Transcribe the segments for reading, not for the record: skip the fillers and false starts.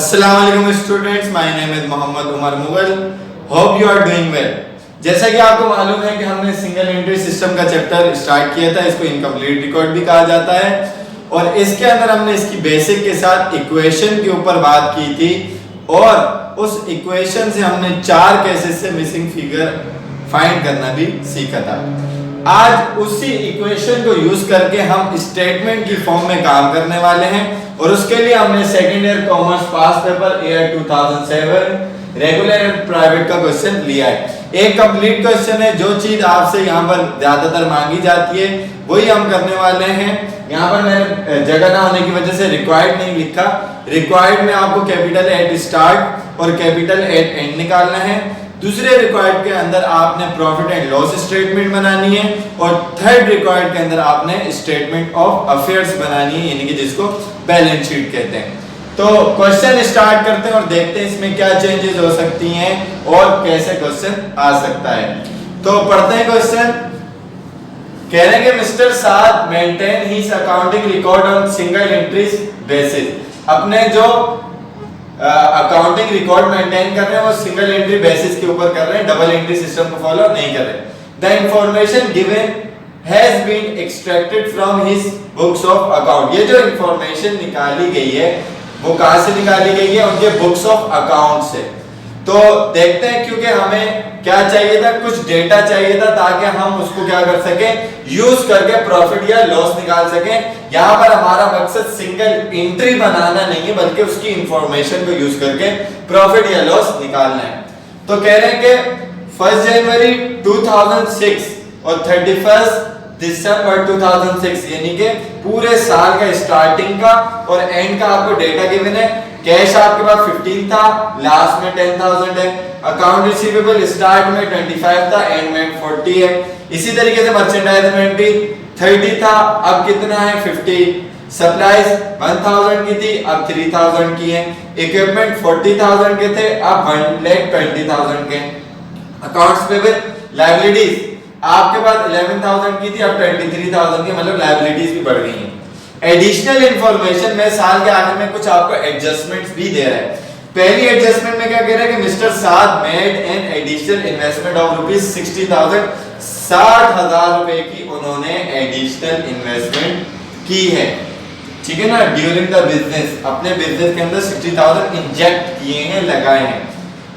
अस्सलाम वालेकुम students, my name is Mohammad Umar Mughal. Hope you are doing well. जैसा कि आपको मालूम है कि हमने सिंगल एंट्री सिस्टम का चैप्टर स्टार्ट किया था, इसको इनकम्प्लीट रिकॉर्ड भी कहा जाता है, और इसके अंदर हमने इसकी बेसिक के साथ इक्वेशन के ऊपर बात की थी, और उस इक्वेशन से हमने 4 केसेस से मिसिंग फिगर फाइंड करना भी सीखा था। आज उसी इक्वेशन को यूज करके हम स्टेटमेंट की फॉर्म में काम करने वाले हैं, और उसके लिए हमने second year commerce pass paper year 2007 regular and private का क्वेश्चन लिया है। एक कंप्लीट क्वेश्चन है, जो चीज आपसे यहाँ पर ज्यादातर मांगी जाती है वही हम करने वाले हैं। यहाँ पर मैंने जगह ना होने की वजह से रिक्वायर्ड नहीं लिखा। रिक्वायर्ड में आपको कैपिटल एट स्टार्ट और कैपिटल एट एंड निकालना है। दूसरे रिक्वायर्ड के अंदर आपने प्रॉफिट एंड लॉस स्टेटमेंट बनानी है, और थर्ड रिक्वायर्ड के अंदर आपने स्टेटमेंट ऑफ अफेयर्स बनानी है, यानी कि जिसको बैलेंस शीट कहते हैं। तो क्वेश्चन स्टार्ट करते हैं और देखते हैं इसमें क्या चेंजेस हो सकती हैं और कैसे क्वेश्चन आ सकता है। तो पढ़ते हैं क्वेश्चन। कह रहे हैं कि mister Saad maintain his accounting record on single entries basis. अपने जो अकाउंटिंग रिकॉर्ड मेंटेन कर रहे हैं वो सिंगल एंट्री बेसिस के ऊपर कर रहे हैं, डबल एंट्री सिस्टम को फॉलो नहीं कर रहे। The information given has been extracted from his books of account. ये जो इंफॉर्मेशन निकाली गई है वो कहां से निकाली गई है? उनके बुक्स ऑफ अकाउंट से। तो देखते हैं, क्योंकि हमें क्या चाहिए था, कुछ डेटा चाहिए था ताकि हम उसको क्या कर सके, यूज करके प्रॉफिट या लॉस निकाल सके। यहाँ पर हमारा मकसद सिंगल एंट्री बनाना नहीं है, बल्कि उसकी इंफॉर्मेशन को यूज करके प्रॉफिट या लॉस निकालना है। तो कह रहे हैं कि 1 जनवरी 2006 और 31 दिसंबर 2006, यानी कि पूरे साल का स्टार्टिंग का और एंड का आपको डेटा गिवन है। कैश आपके पास 15 था, लास्ट में 10,000 है। अकाउंट रिसीवेबल स्टार्ट में 25 था, एंड में 40 है। इसी तरीके से मर्चेंडाइज इन्वेंटरी 30 था, अब कितना है 50। सप्लाईज 1000 की थी, अब 3000 की है। इक्विपमेंट 40,000 के थे, अब 1,20,000 के। अकाउंट्स पेबल लायबिलिटीज आपके पास 11,000 की थी, अब 23,000 की, मतलब लायबिलिटीज भी बढ़ गई हैं। एडिशनल इंफॉर्मेशन में साल के आखिर में कुछ आपको एडजस्टमेंट्स भी दे रहा है। पहली एडजस्टमेंट में क्या कह रहा है कि mister Saad made an additional investment of rupees 60,000, 60,000 रुपए की उन्होंने एडिशनल इन्वेस्टमेंट की है, ठीक है ना, ड्यूरिंग द बिजनेस। अपने बिजनेस के अंदर 60,000 इंजेक्ट किए हैं, लगाए हैं।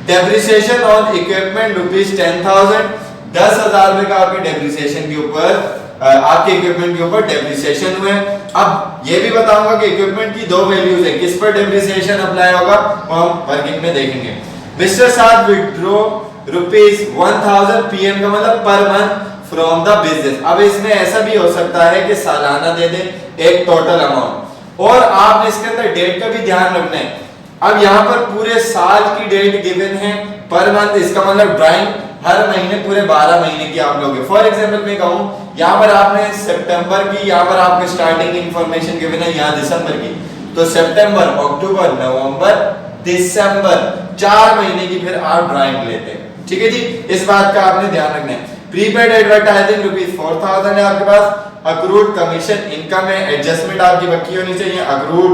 डेप्रिसिएशन ऑन इक्विपमेंट रुपीस 10,000, 10,000 रुपए का आपके डेप्रिसिएशन के ऊपर, आपके इक्विपमेंट के ऊपर डेप्रिसिएशन हुए। अब ये भी बताऊंगा कि इक्विपमेंट की 2 वैल्यूज है, किस पर डेप्रिसिएशन अप्लाई होगा वो हम वर्किंग में देखेंगे। मिस्टर साद विथड्रॉ रुपीस 1000 पीएम का मतलब per month from the business. अब इसमें ऐसा भी हो सकता है कि सालाना दे दे एक टोटल अमाउंट, और आपने इसके अंदर डेट का भी ध्यान रखना है। अब यहाँ पर पूरे साल की डेट गिवन है, पर मंथ, इसका मतलब ड्राइंग हर महीने पूरे 12 महीने की आप लोगे। फॉर एग्जांपल मैं कहूं, यहाँ पर आपने सितंबर की, यहाँ पर आपके स्टार्टिंग इंफॉर्मेशन गिवन है, यहाँ दिसंबर की, तो सितंबर, अक्टूबर, नवंबर, दिसंबर, 4 महीने की फिर आप ड्राइंग लेते हैं, ठीक है जी। इस बात का आपने ध्यान रखना है। प्रीपेड एडवर्टाइजिंग रुपीस 4,000 है आपके पास। अक्रूड कमीशन इनकम है, एडजस्टमेंट आपकी बकी होनी चाहिए। अक्रूड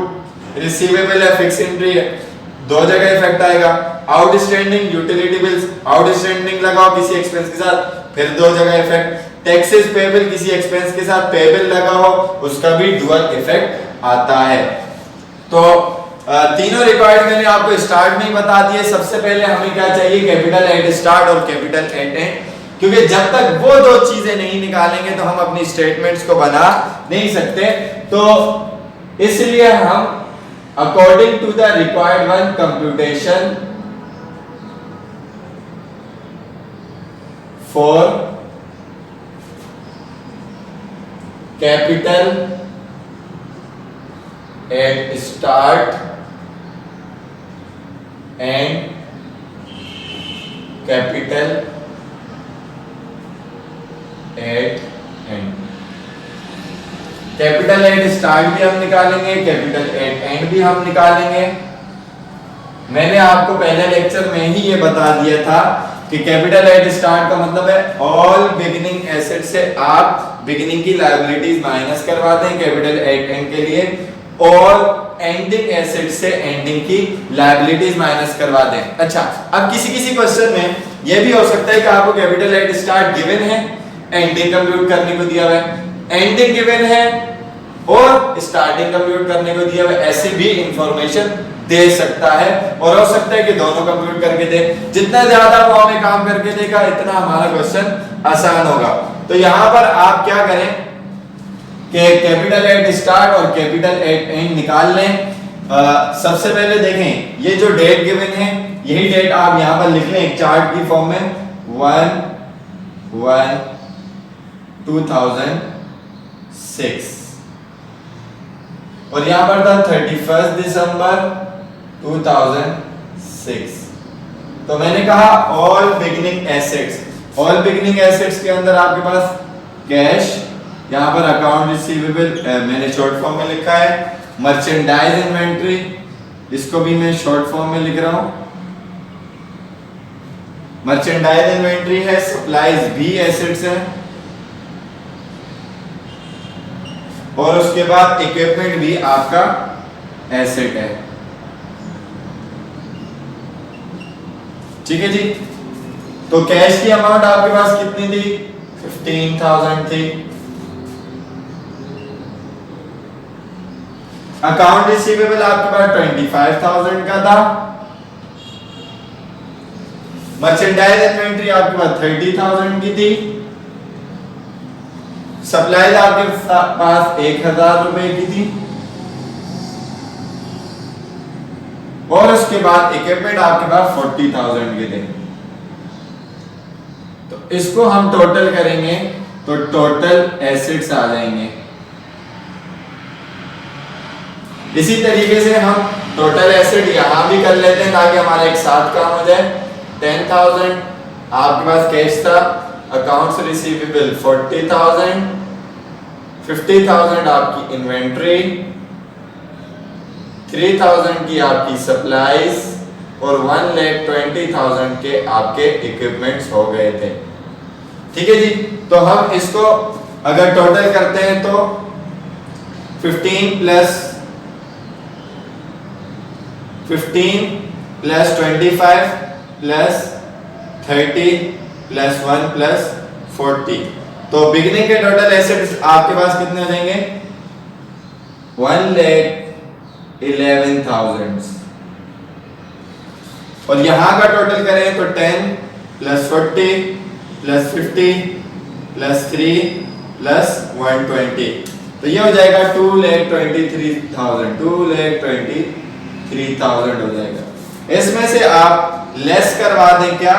रिसीवेबल है, फिक्स एंट्री है, 2 जगह इफेक्ट आएगा। आउटस्टैंडिंग यूटिलिटी बिल्स, आउटस्टैंडिंग लगाओ किसी एक्सपेंस के साथ, फिर 2 जगह इफेक्ट। टैक्सेस पेबल किसी एक्सपेंस के साथ पेबल लगा हो, उसका भी डुअल इफेक्ट आता है। तो तीनों रिक्वायर्ड मैंने आपको स्टार्ट में ही बता दिए। सबसे पहले हमें क्या चाहिए, कैपिटल एट स्टार्ट और कैपिटल एट एंड, क्योंकि जब तक वो 2 चीजें नहीं निकालेंगे तो हम अपनी स्टेटमेंट्स को बना नहीं सकते। तो इसलिए हम according to the required one computation for capital at start and capital at end. Capital at start भी हम निकालेंगे, कैपिटल एट एंड भी हम निकालेंगे। मैंने आपको पहले लेक्चर में ही ये बता दिया था कि कैपिटल एट स्टार्ट का मतलब है ऑल बिगिनिंग एसेट से आप बिगिनिंग की लायबिलिटीज माइनस करवाते हैं। कैपिटल एट एंड के लिए और एंडिंग एसेट से एंडिंग की लायबिलिटीज माइनस करवा दें। अच्छा, अब किसी किसी क्वेश्चन में यह भी हो सकता है कि आपको कैपिटल एट स्टार्ट गिवन है, एंडिंग कंप्यूट करने को दिया हुआ है, एंडिंग गिवन है और स्टार्टिंग कंप्यूट करने को दिया हुआ है, ऐसी भी इंफॉर्मेशन दे सकता है। और हो सकता है कि दोनों कंप्यूट करके दे। जितना ज्यादा वो हमें काम करके देगा इतना हमारा क्वेश्चन आसान होगा। तो यहां पर आप क्या करें कि कैपिटल एट स्टार्ट और कैपिटल एट एंड निकाल लें। सबसे पहले देखें ये जो डेट गिवन है, यही डेट आप यहां पर लिख लें एक चार्ट की फॉर्म में, 1/1/2006 और यहां पर था 31 दिसंबर 2006। तो मैंने कहा all beginning assets, all beginning assets के अंदर आपके पास कैश, यहां पर अकाउंट रिसीवेबल मैंने शॉर्ट फॉर्म में लिखा है, मर्चेंडाइज इन्वेंट्री इसको भी मैं शॉर्ट फॉर्म में लिख रहा हूं, मर्चेंडाइज इन्वेंट्री है, सप्लाईज भी एसेट्स है और उसके बाद इक्विपमेंट भी आपका एसेट है। ठीक है जी। तो कैश की अमाउंट आपके पास कितनी थी? 15,000 थी। अकाउंट रिसीवेबल आपके पास 25,000 का था। मर्चेंडाइज इन्वेंट्री आपके पास 30,000 की थी। सप्लाईज आपके पास 1,000 रुपए की थी और उसके बाद इक्विपमेंट आपके पास 40,000 के थे। तो इसको हम टोटल करेंगे तो टोटल एसेट्स आ जाएंगे। इसी तरीके से हम टोटल एसेट यहां भी कर लेते हैं ताकि हमारा एक साथ काम हो जाए। 10,000 आपके पास कैश था, अकाउंट्स रिसीवेबल 40,000, 50,000 आपकी इन्वेंट्री, 3,000 की आपकी सप्लाईज और 1,20,000 के आपके इक्विपमेंट्स हो गए थे। ठीक है जी। तो हम इसको अगर टोटल करते हैं तो 15 प्लस 25 प्लस 30 प्लस 1 प्लस 40, तो बिगिनिंग के टोटल एसेट्स आपके पास कितने हो जाएंगे? 1,11,000 और यहां का टोटल करें तो 10 प्लस 40 प्लस 50 प्लस 3 प्लस 120, तो ये हो जाएगा 2,23,000 हो जाएगा। इसमें से आप लेस करवा दें क्या?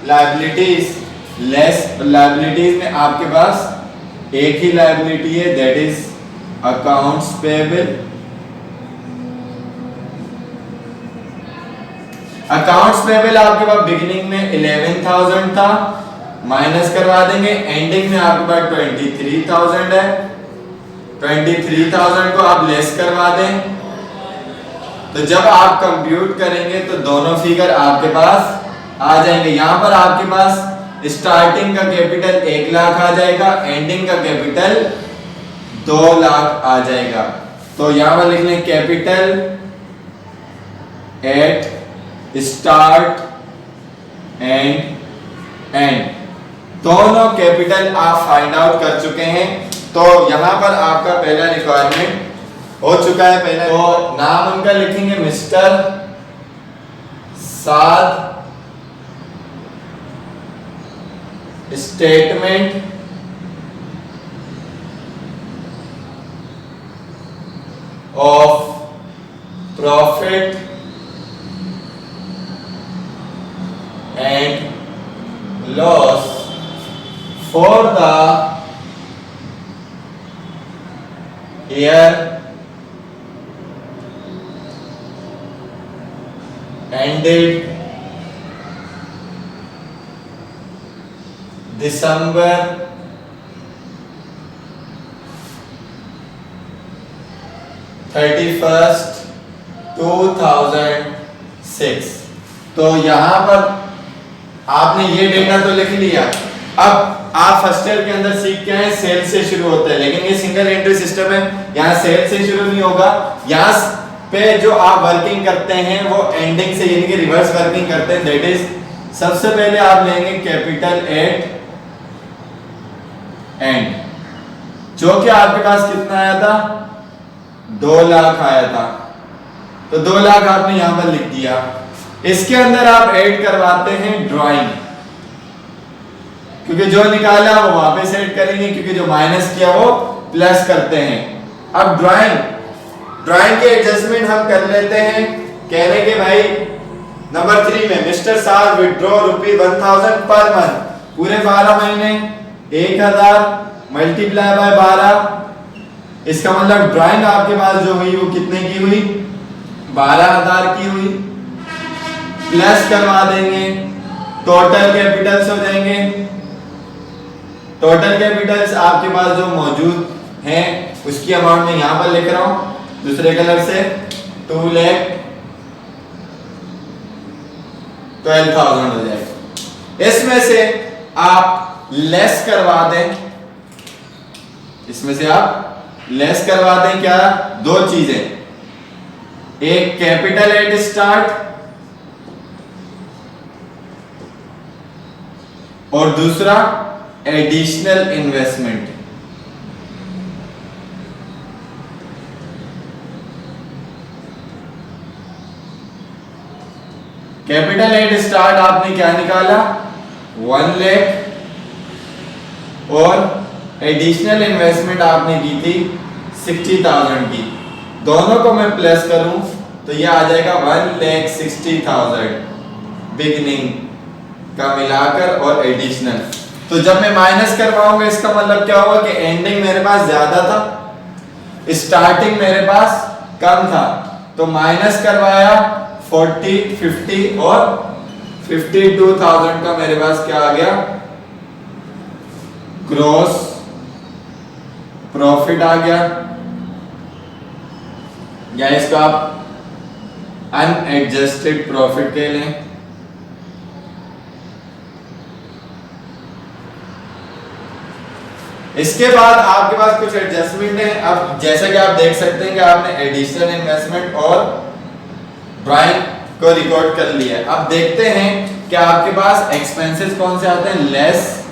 लायबिलिटीज। लेस लायबिलिटीज में आपके पास एक ही लायबिलिटी है, that is accounts payable. Accounts payable आपके पास बिगिनिंग में 11,000 था, माइनस करवा देंगे, एंडिंग में आपके पास 23,000 है। 23,000 को आप लेस करवा दें तो जब आप कंप्यूट करेंगे तो दोनों फिगर आपके पास आ जाएंगे। यहां पर आपके पास स्टार्टिंग का कैपिटल 1 लाख आ जाएगा, एंडिंग का कैपिटल 2 लाख आ जाएगा। तो यहां पर लिख लें capital at start and and, दोनों कैपिटल आप फाइंड आउट कर चुके हैं। तो यहां पर आपका पहला रिक्वायरमेंट हो चुका है। पहले तो नाम उनका लिखेंगे mister Saad, statement of profit and loss for the year ended December 31st 2006। तो यहां पर आपने ये डेटा तो लिख लिया। अब आप फर्स्ट ईयर के अंदर सीख के आए सेल से शुरू होता है, लेकिन ये सिंगल एंट्री सिस्टम है, यहाँ सेल से शुरू नहीं होगा। यहाँ पे जो आप वर्किंग करते हैं वो एंडिंग से यानी कि रिवर्स वर्किंग करते हैं। दैट इज सबसे पहले आप लेंगे कैपिटल एट एंड, जो कि आपके पास कितना आया था, 2 लाख आया था, तो 2 लाख आपने यहां पर लिख दिया। इसके अंदर आप ऐड करवाते हैं ड्राइंग, क्योंकि जो निकाला वो वापस ऐड करेंगे, क्योंकि जो माइनस किया वो प्लस करते हैं। अब ड्राइंग के एडजस्टमेंट हम कर लेते हैं। कह रहे कि भाई नंबर 3 में मिस्टर साहब विथड्रॉ ₹1000 पर मंथ, पूरे 12 महीने 1000 मल्टीप्लाई बाय 12, इसका मतलब ड्राइंग आपके पास जो हुई वो कितने की हुई, 12,000 की हुई। प्लस करवा देंगे, टोटल कैपिटल्स हो जाएंगे। टोटल कैपिटल्स आपके पास जो मौजूद हैं उसकी अमाउंट में यहां पर लिख रहा हूं दूसरे कलर से, 2,12,000 हो जाएगा। इसमें से आप लेस करवा दें, इसमें से आप लेस करवा दें क्या, 2 चीजें, एक कैपिटल एट स्टार्ट और दूसरा additional investment. Capital at start आपने क्या निकाला, 1 लाख, और एडिशनल इन्वेस्टमेंट आपने की थी 60,000 की। दोनों को मैं प्लस करूं तो यह आ जाएगा 1,60,000 बिगिनिंग का मिलाकर और एडिशनल। तो जब मैं माइनस करवाऊंगा इसका मतलब क्या होगा कि एंडिंग मेरे पास ज्यादा था, स्टार्टिंग मेरे पास कम था, तो माइनस करवाया 40, 50 और 52,000 का मेरे पास क्या आ गया, ग्रॉस प्रॉफिट आ गया, या इसको आप अनएडजस्टेड प्रॉफिट कह लें। इसके बाद आपके पास कुछ एडजस्टमेंट है। अब जैसा कि आप देख सकते हैं कि आपने एडिशनल इन्वेस्टमेंट और ड्राइंग को रिकॉर्ड कर लिया है। अब देखते हैं कि आपके पास एक्सपेंसेस कौन से आते हैं, लेस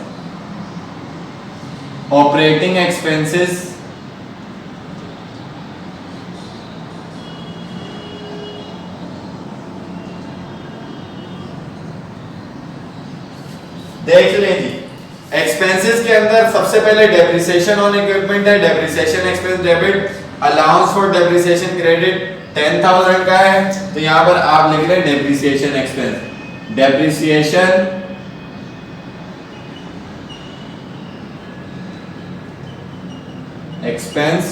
ऑपरेटिंग एक्सपेंसेस, देख लें जी। एक्सपेंसेस के अंदर सबसे पहले डेप्रिसिएशन ऑन इक्विपमेंट है, depreciation expense debit, allowance for depreciation credit 10,000 का है, तो यहां पर आप लिख रहे हैं डेप्रिसिएशन एक्सपेंस, डेप्रिसिएशन एक्सपेंस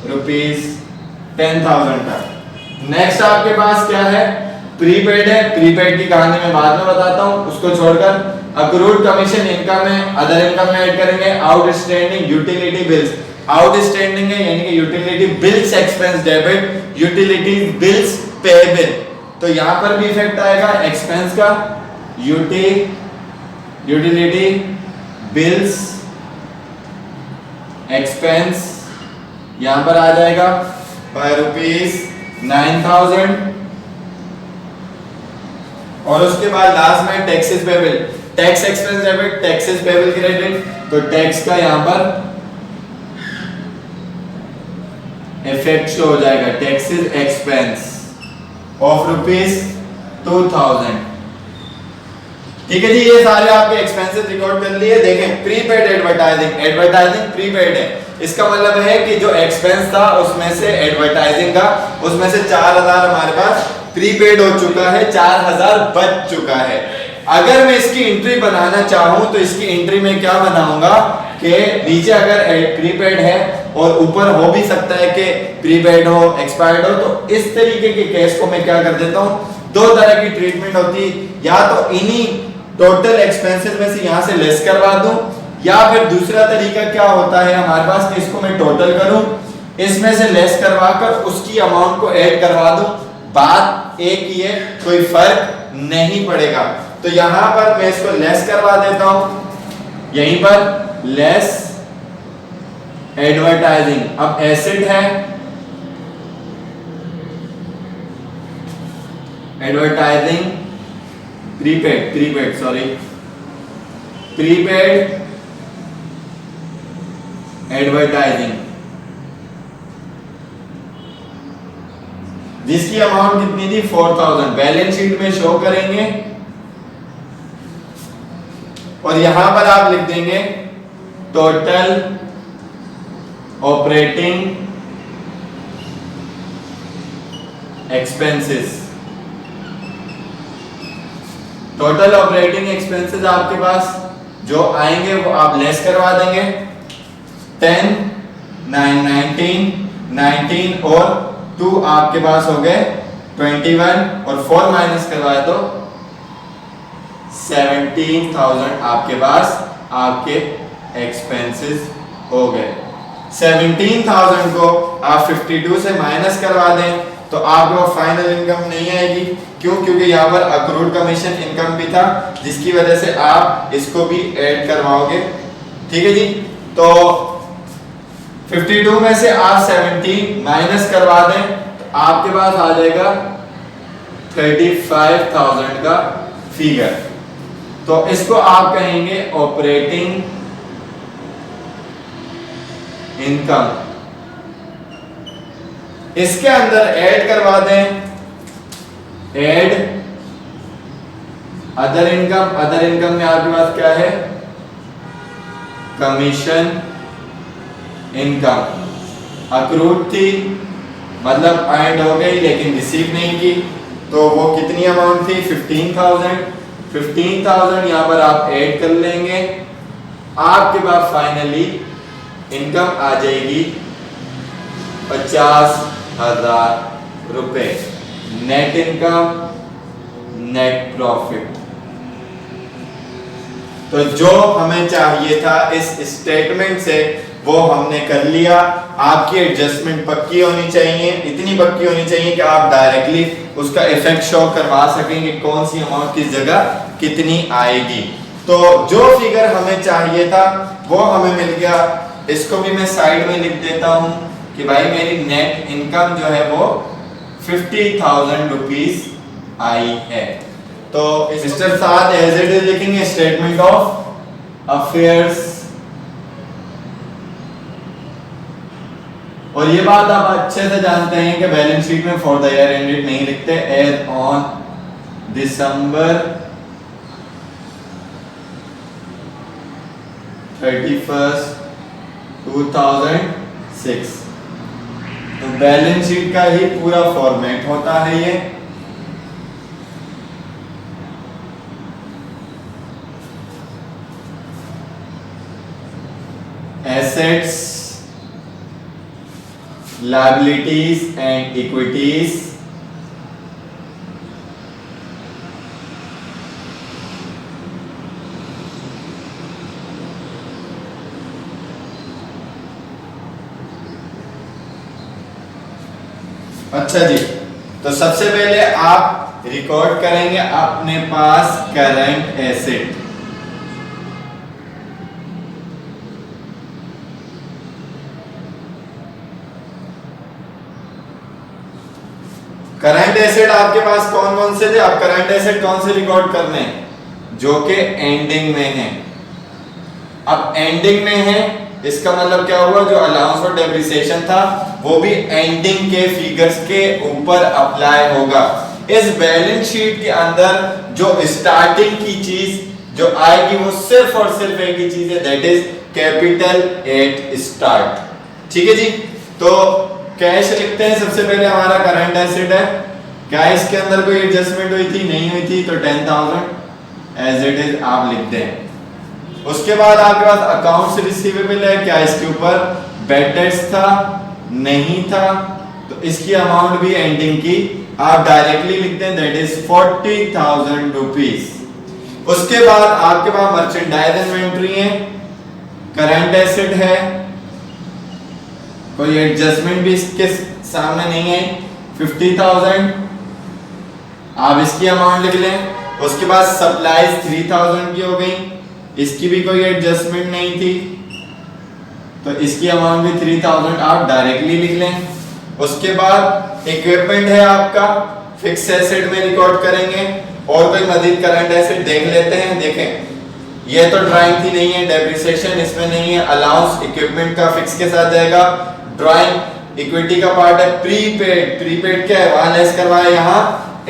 ₹10,000 का। नेक्स्ट आपके पास क्या है, प्रीपेड है। प्रीपेड की कहानी मैं बाद में बताता हूं, उसको छोड़कर अक्रूड कमीशन इनकम है, अदर इनकम में ऐड करेंगे आउटस्टैंडिंग यूटिलिटी बिल्स। आउटस्टैंडिंग है यानी कि utility bills expense debit, utility bills payable, तो यहां पर भी इफेक्ट आएगा एक्सपेंस का, यूटिलिटी बिल्स एक्सपेंस यहां पर आ जाएगा ₹9,000, और उसके बाद लास्ट में taxes payable, tax expense debit, taxes payable credit, तो टैक्स का यहां पर इफेक्ट शो हो जाएगा, टैक्सेस एक्सपेंस ऑफ ₹2,000। ठीक है जी, ये सारे आपके एक्सपेंसेस रिकॉर्ड कर लिए। देखें प्रीपेड एडवर्टाइजिंग, एडवर्टाइजिंग प्रीपेड है, इसका मतलब है कि जो एक्सपेंस था उसमें से एडवर्टाइजिंग का, उसमें से 4,000 हमारे पास प्रीपेड हो चुका है, 4,000 बच चुका है। अगर मैं इसकी एंट्री बनाना चाहूं तो इसकी एंट्री में क्या बनाऊंगा कि नीचे अगर प्रीपेड है और ऊपर हो भी सकता है कि प्रीपेड हो, एक्सपायर्ड हो, तो इस तरीके के केस को मैं क्या कर देता हूं, 2 तरह की ट्रीटमेंट होती है, या तो इन्हीं टोटल एक्सपेंसेस में से यहां से लेस करवा दूं, या फिर दूसरा तरीका क्या होता है हमारे पास कि इसको मैं टोटल करूं, इसमें से लेस करवाकर उसकी अमाउंट को ऐड करवा दूं, बात एक ही है, कोई फर्क नहीं पड़ेगा। तो यहां पर मैं इसको लेस करवा देता हूं, यहीं पर लेस एडवर्टाइजिंग। अब एसेट है एडवर्टाइजिंग प्रीपेड एडवर्टाइजिंग, जिसकी अमाउंट कितनी थी 4000, बैलेंस शीट में शो करेंगे और यहां पर आप लिख देंगे total operating expenses. Total operating expenses आपके पास जो आएंगे वो आप लेस करवा देंगे। 10 9 19 और 2 आपके पास हो गए 21 और 4 माइनस करवाए तो 17,000 आपके पास आपके एक्सपेंसेस हो गए। 17,000 को आप 52 से माइनस करवा दें तो आपको फाइनल इनकम नहीं आएगी। क्यों? क्योंकि यहाँ पर अक्रूड कमीशन इनकम भी था, जिसकी वजह से आप इसको भी ऐड करवाओगे। ठीक है जी। तो 52 में से आप 17 माइनस करवा दें तो आपके पास आ जाएगा 35,000 का फिगर। तो इसको आप कहेंगे ऑपरेटिंग इनकम। इसके अंदर ऐड करवा दें add other income. Other income में आपके पास क्या है? Commission income. अक्रूड थी मतलब अर्नड हो गई लेकिन रिसीव नहीं की, तो वो कितनी अमाउंट थी 15,000। 15,000 यहां पर आप ऐड कर लेंगे, आपके पास फाइनली इनकम आ जाएगी 50,000 रुपए। Net income, net profit. तो जो हमें चाहिए था इस स्टेटमेंट से वो हमने कर लिया। आपकी एडजस्टमेंट पक्की होनी चाहिए, इतनी पक्की होनी चाहिए कि आप डायरेक्टली उसका इफेक्ट शो करवा सकेंगे कौन सी अमाउंट किस जगह कितनी आएगी। तो जो फिगर हमें चाहिए था वो हमें मिल गया। इसको भी मैं साइड में लिख देता हूं कि भाई मेरी नेट इनकम जो है वो 50,000 रुपीज आई है। तो मिस्टर साथ एज इट इज लिखेंगे स्टेटमेंट ऑफ अफेयर्स। और ये बात आप अच्छे से जानते हैं कि बैलेंस शीट में फॉर द ईयर एंडेड नहीं लिखते, एज ऑन दिसंबर 31st 2006। तो बैलेंस शीट का ही पूरा फॉर्मेट होता है ये। एसेट्स, liabilities and equities, अच्छा जी। तो सबसे पहले आप रिकॉर्ड करेंगे अपने पास करंट एसेट। करंट एसेट आपके पास कौन कौन से थे? आप करंट एसेट कौन से रिकॉर्ड करने हैं? जो कि एंडिंग में है। अब एंडिंग में है इसका मतलब क्या हुआ? जो अलाउंस और डेप्रिसिएशन था वो भी एंडिंग के फिगर्स के ऊपर अप्लाई होगा। इस बैलेंस शीट के अंदर जो स्टार्टिंग की चीज जो आएगी वो सिर्फ और सिर्फ एक ही चीज है, that is capital at start. ठीक है जी। तो कैश लिखते हैं। सबसे पहले हमारा करंट एसेट है। क्या इसके अंदर कोई एडजस्टमेंट हुई थी? नहीं हुई थी, तो 10,000 एज इट इज आप लिख दें। उसके बाद आपके पास अकाउंट्स रिसीवेबल है। क्या इसके ऊपर बैड डेट्स था? नहीं था, तो इसकी अमाउंट भी एंडिंग की आप डायरेक्टली लिख दें, दैट इज 40,000 रुपीज। उसके बाद आपके पास मर्चेंडाइज इन्वेंट्री है, करंट एसेट है, कोई एडजस्टमेंट भी इसके सामने नहीं है, 50,000 आप इसकी अमाउंट लिख लें। उसके बाद सप्लाईज 3,000 की हो गई, इसकी भी कोई एडजस्टमेंट नहीं थी, तो इसकी अमाउंट भी 3000 आप डायरेक्टली लिख लें। उसके बाद इक्विपमेंट है आपका, फिक्स एसेट में रिकॉर्ड करेंगे। और कोई मजीद करंट एसेट देख लेते हैं। देखें ये तो ड्राइंग थी नहीं है, डेप्रिसिएशन इसमें नहीं है, अलाउंस इक्विपमेंट का फिक्स के साथ जाएगा। ड्राइंग इक्विटी का पार्ट है। प्रीपेड, प्रीपेड क्या है, वहां लेस करवाए, यहाँ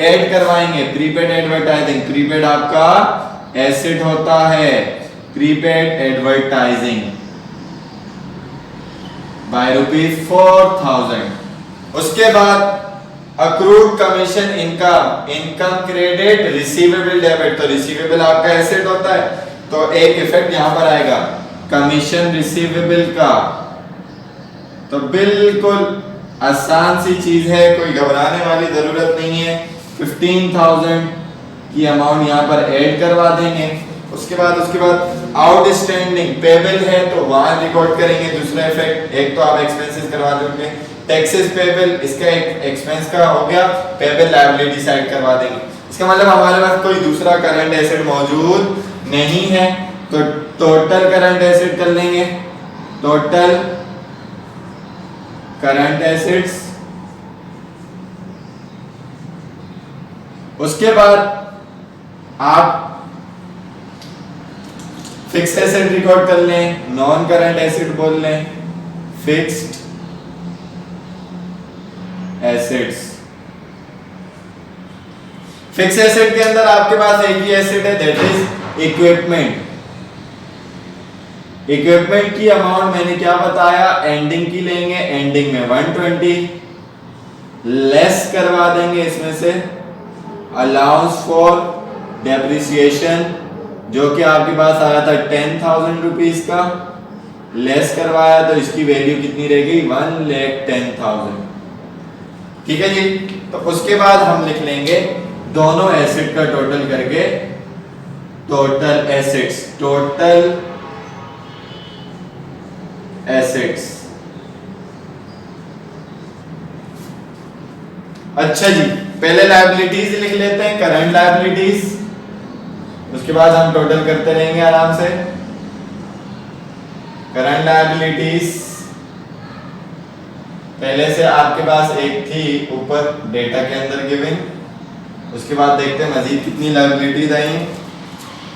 ऐड करवाएंगे। प्रीपेड एडवर्टाइजिंग, प्रीपेड आपका एसेट होता है। Prepaid advertising by ₹4000। उसके बाद accrued commission income, income credit, receivable debit. तो रिसीवेबल आपका एसेट होता है, तो एक इफेक्ट यहां पर आएगा कमीशन रिसीवेबल का। तो बिल्कुल आसान सी चीज है, कोई घबराने वाली जरूरत नहीं है। 15000 की अमाउंट यहां पर ऐड करवा देंगे। उसके बाद आउटस्टैंडिंग पेबल है तो वहां रिकॉर्ड करेंगे। दूसरा इफेक्ट, एक तो आप एक्सपेंसेस करवा दोगे, टैक्सेस पेबल, इसका एक एक्सपेंस का हो गया, पेबल लायबिलिटी साइड करवा देंगे। इसका मतलब हमारे पास कोई दूसरा करंट एसेट मौजूद नहीं है, तो टोटल करंट एसेट कर लेंगे। Total current assets. उसके बाद आप फिक्स एसेट रिकॉर्ड कर लें, नॉन करंट एसेट बोल लें, फिक्स्ड एसेट्स। फिक्स एसेट के अंदर आपके पास एक ही एसेट है, दैट इज इक्विपमेंट। इक्विपमेंट की अमाउंट मैंने क्या बताया, एंडिंग की लेंगे। एंडिंग में 120 लेस करवा देंगे इसमें से अलाउंस फॉर डेप्रिसिएशन, जो कि आपके पास आया था 10,000 रुपीज का, लेस करवाया तो इसकी वैल्यू कितनी रहेगी, 1,10,000। ठीक है जी। तो उसके बाद हम लिख लेंगे दोनों एसेट का टोटल करके, टोटल एसेट्स, टोटल एसेट्स। अच्छा जी, पहले लायबिलिटीज लिख लेते हैं, करंट लायबिलिटीज। उसके बाद हम टोटल करते रहेंगे आराम से। करंट लायबिलिटीज पहले से आपके पास एक थी ऊपर डेटा के अंदर गिवन। उसके बाद देखते हैं मजीद कितनी लायबिलिटीज आई हैं।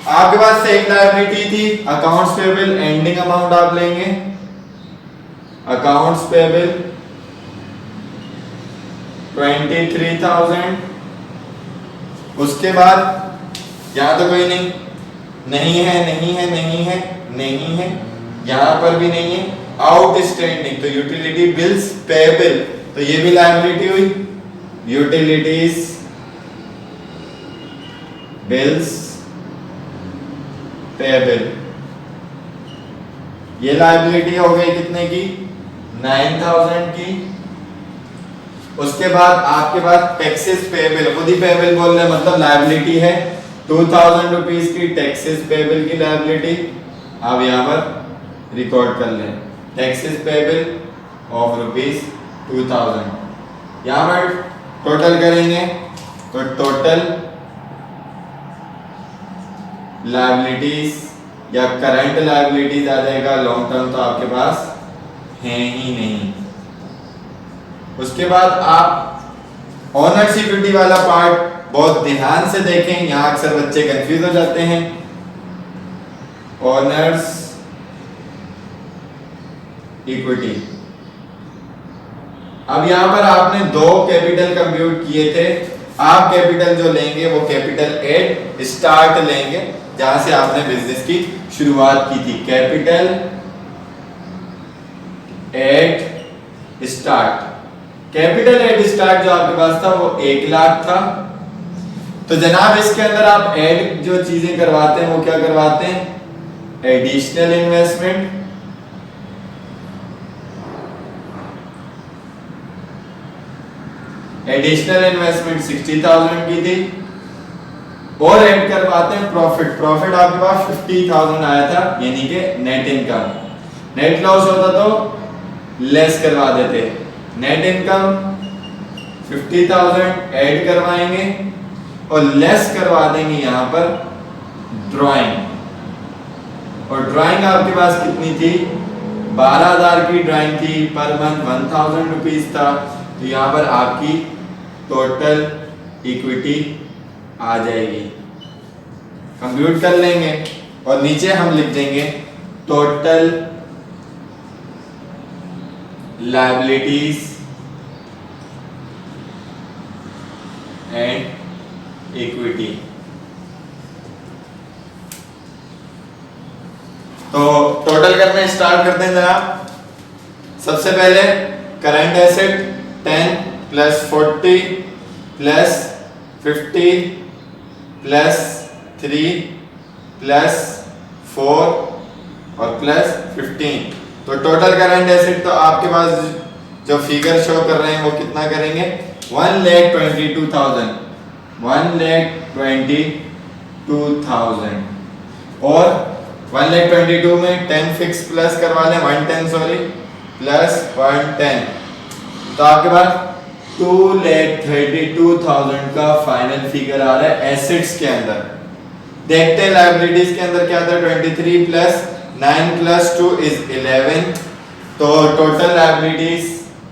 आपके पास एक लायबिलिटी थी अकाउंट्स पेबल, एंडिंग अमाउंट आप लेंगे अकाउंट्स पेबल 23,000। उसके बाद यहां तो कोई नहीं, नहीं है, नहीं है, नहीं है, नहीं है, यहां पर भी नहीं है। आउटस्टैंडिंग तो यूटिलिटी बिल्स पेबल, तो ये भी लायबिलिटी हुई, यूटिलिटीज बिल्स पेबल। ये लायबिलिटी हो गई कितने की, 9,000 की। उसके बाद आपके पास टैक्सेस पेबल, खुद ही पेबल बोल रहे मतलब लायबिलिटी है, 2,000 रुपीज की टैक्सेस पेबल की लायबिलिटी आप यहां पर रिकॉर्ड कर लें। Taxes payable of ₹2,000। यहां पर टोटल करेंगे तो टोटल लायबिलिटीज या करंट लायबिलिटीज आ जाएगा। लॉन्ग टर्म तो आपके पास है ही नहीं। उसके बाद आप ओनर्स इक्विटी वाला पार्ट बहुत ध्यान से देखें, यहां अक्सर बच्चे कंफ्यूज हो जाते हैं। ओनर्स इक्विटी, अब यहां पर आपने दो कैपिटल कंप्यूट किए थे। आप कैपिटल जो लेंगे वो कैपिटल एट स्टार्ट लेंगे, जहां से आपने बिजनेस की शुरुआत की थी। Capital at start, capital at start जो आपके पास था वो 1 लाख था। तो जनाब इसके अंदर आप ऐड जो चीजें करवाते हैं वो क्या करवाते हैं, एडिशनल इन्वेस्टमेंट। एडिशनल इन्वेस्टमेंट 60,000 की थी। और ऐड करवाते हैं प्रॉफिट। प्रॉफिट आपके पास 50,000 आया था, यानी कि नेट इनकम। नेट लॉस होता तो लेस करवा देते। नेट इनकम 50,000 ऐड करवाएंगे और लेस करवा देंगे यहां पर ड्राइंग। और ड्राइंग आपके पास कितनी थी, 12,000 की ड्राइंग थी, पर मंथ 1000 रुपीज था। तो यहाँ पर आपकी टोटल इक्विटी आ जाएगी, कंप्यूट कर लेंगे और नीचे हम लिख देंगे टोटल लायबिलिटीज एंड इक्विटी। तो टोटल करना स्टार्ट करते हैं जनाब। सबसे पहले current asset 10 plus 40 plus 50 plus 3 plus 4 और प्लस 15। तो टोटल करंट एसेट तो आपके पास जो फिगर शो कर रहे हैं वो कितना करेंगे, 1,22,000 और 1,22,000 में 10 फिक्स प्लस करवा लें, 110 सॉरी प्लस 110, तो आपके पास 2,32,000 का फाइनल फिगर आ रहा है एसेट्स के अंदर। देखते हैं लायबिलिटीज के अंदर क्या था, 23 प्लस 9 प्लस 2 इज 11। तो टोटल लायबिलिटीज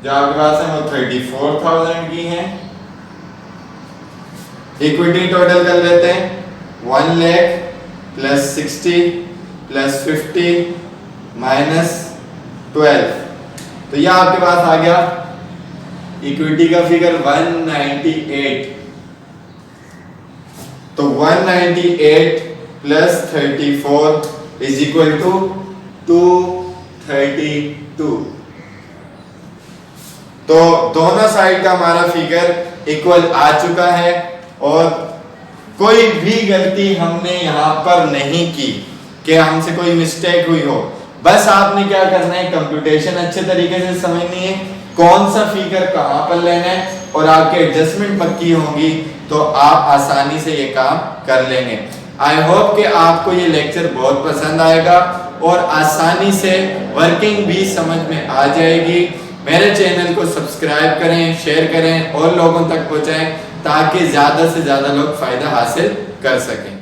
जो आपके पास है वो 34,000 की है। इक्विटी टोटल कर लेते हैं, 1 लाख प्लस 60 प्लस 50 माइनस 12, तो यह आपके पास आ गया इक्विटी का फिगर 198। तो 198 प्लस 34 इज इक्वल टू 232। तो दोनों साइड का हमारा फिगर इक्वल आ चुका है और कोई भी गलती हमने यहां पर नहीं की कि हमसे कोई मिस्टेक हुई हो। बस आपने क्या करना है, कंप्यूटेशन अच्छे तरीके से समझनी है, कौन सा फिगर कहां पर लेना है और आपके एडजस्टमेंट पक्की होंगी तो आप आसानी से ये काम कर लेंगे। आई होप कि आपको ये लेक्चर बहुत पसंद आएगा और आसानी से वर्किंग भी समझ में आ जाएगी। मेरे चैनल को सब्सक्राइब करें, शेयर करें और लोगों तक पहुंचाएं ताकि ज़्यादा से ज़्यादा लोग फ़ायदा हासिल कर सकें।